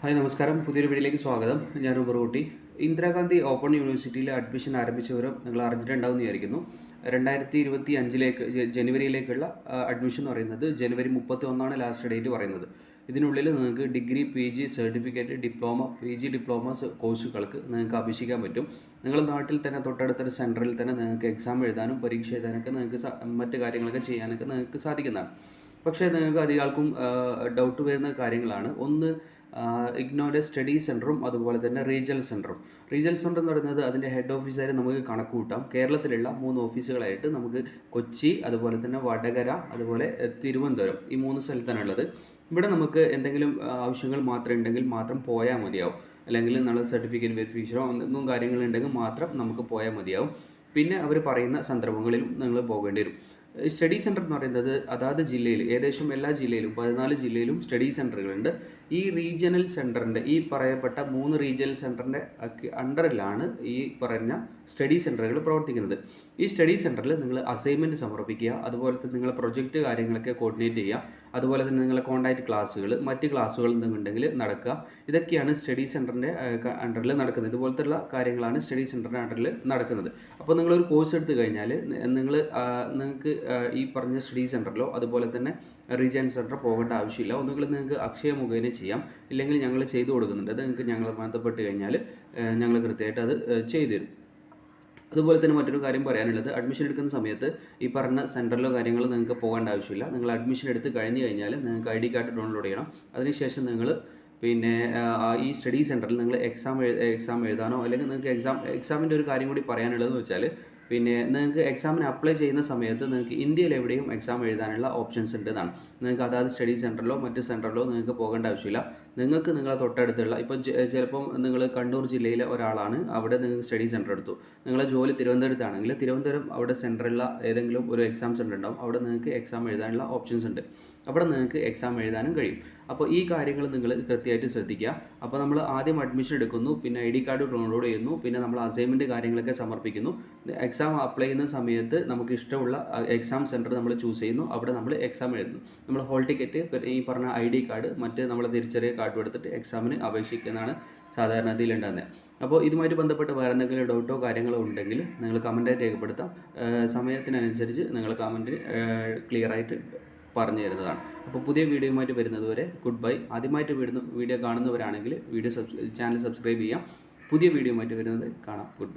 Hi നമസ്കാരം, പുതിയൊരു വീഡിയോയിലേക്ക് സ്വാഗതം. ഞാൻ ഉമറുകുട്ടി. ഇന്ദിരാഗാന്ധി ഓപ്പൺ യൂണിവേഴ്സിറ്റിയിൽ അഡ്മിഷൻ ആരംഭിച്ചവരും നിങ്ങൾ അറിഞ്ഞിട്ടുണ്ടാവുമെന്ന് വിചാരിക്കുന്നു. 2025 ജനുവരിയിലേക്കുള്ള അഡ്മിഷൻ എന്ന് പറയുന്നത് ജനുവരി 31 ലാസ്റ്റ് ഡേറ്റ് പറയുന്നത്. ഇതിനുള്ളിൽ നിങ്ങൾക്ക് degree, PG, certificate, diploma, PG diploma കോഴ്സുകൾക്ക് നിങ്ങൾക്ക് അപേക്ഷിക്കാൻ പറ്റും. നിങ്ങൾ നാട്ടിൽ തന്നെ തൊട്ടടുത്തൊരു സെൻറ്ററിൽ തന്നെ നിങ്ങൾക്ക് എക്സാം എഴുതാനും പരീക്ഷ എഴുതാനൊക്കെ നിങ്ങൾക്ക് മറ്റ് കാര്യങ്ങളൊക്കെ ചെയ്യാനൊക്കെ നിങ്ങൾക്ക് സാധിക്കുന്നതാണ്. പക്ഷേ നിങ്ങൾക്ക് അധികം ആൾക്കും ഡൗട്ട് വരുന്ന കാര്യങ്ങളാണ്. ഒന്ന്, ഇഗ്നോയുടെ സ്റ്റഡി സെൻറ്ററും അതുപോലെ തന്നെ റീജിയണൽ സെൻറ്ററും. റീജിയണൽ സെൻറ്റർ എന്ന് പറയുന്നത് അതിൻ്റെ ഹെഡ് ഓഫീസായിട്ട് നമുക്ക് കണക്ക് കൂട്ടാം. കേരളത്തിലുള്ള 3 ഓഫീസുകളായിട്ട് നമുക്ക് കൊച്ചി, അതുപോലെ തന്നെ വടകര, അതുപോലെ തിരുവനന്തപുരം, ഈ 3 സ്ഥലത്താണ് ഉള്ളത്. ഇവിടെ നമുക്ക് എന്തെങ്കിലും ആവശ്യങ്ങൾ മാത്രം ഉണ്ടെങ്കിൽ മാത്രം പോയാൽ മതിയാവും. അല്ലെങ്കിൽ നമ്മൾ സർട്ടിഫിക്കറ്റ് വെരിഫിക്കേഷനോ ഒന്നും കാര്യങ്ങളുണ്ടെങ്കിൽ മാത്രം നമുക്ക് പോയാൽ മതിയാവും. പിന്നെ അവർ പറയുന്ന സന്ദർഭങ്ങളിലും നിങ്ങൾ പോകേണ്ടി വരും. സ്റ്റഡി സെൻറ്റർ എന്ന് പറയുന്നത് അതാത് ജില്ലയിൽ, ഏകദേശം എല്ലാ ജില്ലയിലും 14 ജില്ലയിലും സ്റ്റഡി സെൻറ്ററുകളുണ്ട്. ഈ റീജിയണൽ സെൻറ്ററിൻ്റെ, ഈ പറയപ്പെട്ട 3 റീജിയണൽ സെൻറ്ററിൻ്റെ അണ്ടറിലാണ് ഈ പറഞ്ഞ സ്റ്റഡി സെൻറ്ററുകൾ പ്രവർത്തിക്കുന്നത്. ഈ സ്റ്റഡി സെൻറ്ററിൽ നിങ്ങൾ അസൈൻമെൻറ്റ് സമർപ്പിക്കുക, അതുപോലെ തന്നെ നിങ്ങളെ പ്രൊജക്റ്റ് കാര്യങ്ങളൊക്കെ കോർഡിനേറ്റ് ചെയ്യുക, അതുപോലെ തന്നെ നിങ്ങളെ കോൺടാക്റ്റ് ക്ലാസ്സുകൾ, മറ്റ് ക്ലാസ്സുകൾ എന്തെങ്കിലും നടക്കുക. ഇതൊക്കെയാണ് സ്റ്റഡി സെൻറ്ററിൻ്റെ അണ്ടറിൽ നടക്കുന്നത്. ഇതുപോലത്തുള്ള കാര്യങ്ങളാണ് സ്റ്റഡി സെൻറ്ററിൻ്റെ അണ്ടറിൽ നടക്കുന്നത്. അപ്പോൾ നിങ്ങളൊരു കോഴ്സ് എടുത്തു കഴിഞ്ഞാൽ നിങ്ങൾക്ക് ഈ പറഞ്ഞ സ്റ്റഡി സെൻറ്ററിലോ അതുപോലെ തന്നെ റീജിയണൽ സെൻറ്ററിൽ പോകേണ്ട ആവശ്യമില്ല. ഒന്നുകിൽ നിങ്ങൾക്ക് അക്ഷയ മുഖേന ചെയ്യാം, ഇല്ലെങ്കിൽ ഞങ്ങൾ ചെയ്തു കൊടുക്കുന്നുണ്ട്. അത് നിങ്ങൾക്ക് ഞങ്ങൾ ബന്ധപ്പെട്ട് കഴിഞ്ഞാൽ ഞങ്ങൾ കൃത്യമായിട്ട് അത് ചെയ്തു തരും. അതുപോലെ തന്നെ മറ്റൊരു കാര്യം പറയാനുള്ളത്, അഡ്മിഷൻ എടുക്കുന്ന സമയത്ത് ഈ പറഞ്ഞ സെൻറ്ററിലോ കാര്യങ്ങളോ നിങ്ങൾക്ക് പോകേണ്ട ആവശ്യമില്ല. നിങ്ങൾ അഡ്മിഷൻ എടുത്ത് കഴിഞ്ഞ് കഴിഞ്ഞാൽ നിങ്ങൾക്ക് ID കാർഡ് ഡൗൺലോഡ് ചെയ്യണം. അതിനുശേഷം നിങ്ങൾ പിന്നെ ഈ സ്റ്റഡി സെൻറ്ററിൽ നിങ്ങൾ എക്സാം എഴുതാനോ, അല്ലെങ്കിൽ നിങ്ങൾക്ക് എക്സാമിൻ്റെ ഒരു കാര്യം കൂടി പറയാനുള്ളതെന്ന് വെച്ചാൽ, പിന്നെ നിങ്ങൾക്ക് എക്സാമിന് അപ്ലൈ ചെയ്യുന്ന സമയത്ത് നിങ്ങൾക്ക് ഇന്ത്യയിൽ എവിടെയും എക്സാം എഴുതാനുള്ള ഓപ്ഷൻസ് ഉണ്ട് എന്നാണ്. നിങ്ങൾക്ക് അതാത് സ്റ്റഡി സെൻറ്ററിലോ മറ്റ് സെൻറ്ററിലോ നിങ്ങൾക്ക് പോകേണ്ട ആവശ്യമില്ല. നിങ്ങൾക്ക് നിങ്ങളെ തൊട്ടടുത്തുള്ള, ഇപ്പോൾ ചിലപ്പം നിങ്ങൾ കണ്ണൂർ ജില്ലയിലെ ഒരാളാണ്, അവിടെ നിങ്ങൾക്ക് സ്റ്റഡി സെൻറ്റർ എടുത്തു. നിങ്ങളെ ജോലി തിരുവനന്തപുരത്താണെങ്കിൽ തിരുവനന്തപുരം അവിടെ സെൻറ്ററിലുള്ള ഏതെങ്കിലും ഒരു എക്സാം സെൻറ്റർ ഉണ്ടാവും. അവിടെ നിങ്ങൾക്ക് എക്സാം എഴുതാനുള്ള ഓപ്ഷൻസ് ഉണ്ട്. അവിടെ നിങ്ങൾക്ക് എക്സാം എഴുതാനും കഴിയും. അപ്പോൾ ഈ കാര്യങ്ങൾ നിങ്ങൾ കൃത്യമായിട്ട് ശ്രദ്ധിക്കുക. അപ്പോൾ നമ്മൾ ആദ്യം അഡ്മിഷൻ എടുക്കുന്നു, പിന്നെ ID കാർഡ് ഡൗൺലോഡ് ചെയ്യുന്നു, പിന്നെ നമ്മൾ അസൈൻമെൻറ്റ് കാര്യങ്ങളൊക്കെ സമർപ്പിക്കുന്നു. എക്സാം അപ്ലൈ ചെയ്യുന്ന സമയത്ത് നമുക്ക് ഇഷ്ടമുള്ള എക്സാം സെൻറ്റർ നമ്മൾ ചൂസ് ചെയ്യുന്നു. അവിടെ നമ്മൾ എക്സാം എഴുതുന്നു. നമ്മൾ ഹോൾ ടിക്കറ്റ്, ഈ പറഞ്ഞ ID കാർഡ്, മറ്റ് നമ്മൾ തിരിച്ചറിയ കാർഡ് എടുത്തിട്ട് എക്സാമിന് അപേക്ഷിക്കുന്നതാണ് സാധാരണത്തിൽ ഉണ്ടാകുന്നത്. അപ്പോൾ ഇതുമായിട്ട് ബന്ധപ്പെട്ട് വേറെ എന്തെങ്കിലും ഡൗട്ടോ കാര്യങ്ങളോ ഉണ്ടെങ്കിൽ നിങ്ങൾ കമൻറ്റായിട്ട് രേഖപ്പെടുത്താം. സമയത്തിനനുസരിച്ച് നിങ്ങൾ കമൻറ്റ് ക്ലിയറായിട്ട് പറഞ്ഞു തരുന്നതാണ്. അപ്പോൾ പുതിയ വീഡിയോയുമായിട്ട് വരുന്നത് വരെ ഗുഡ് ബൈ. ആദ്യമായിട്ട് വീഡിയോ കാണുന്നവരാണെങ്കിൽ ചാനൽ സബ്സ്ക്രൈബ് ചെയ്യാം. പുതിയ വീഡിയോയുമായിട്ട് വരുന്നത് കാണാം. Good bye.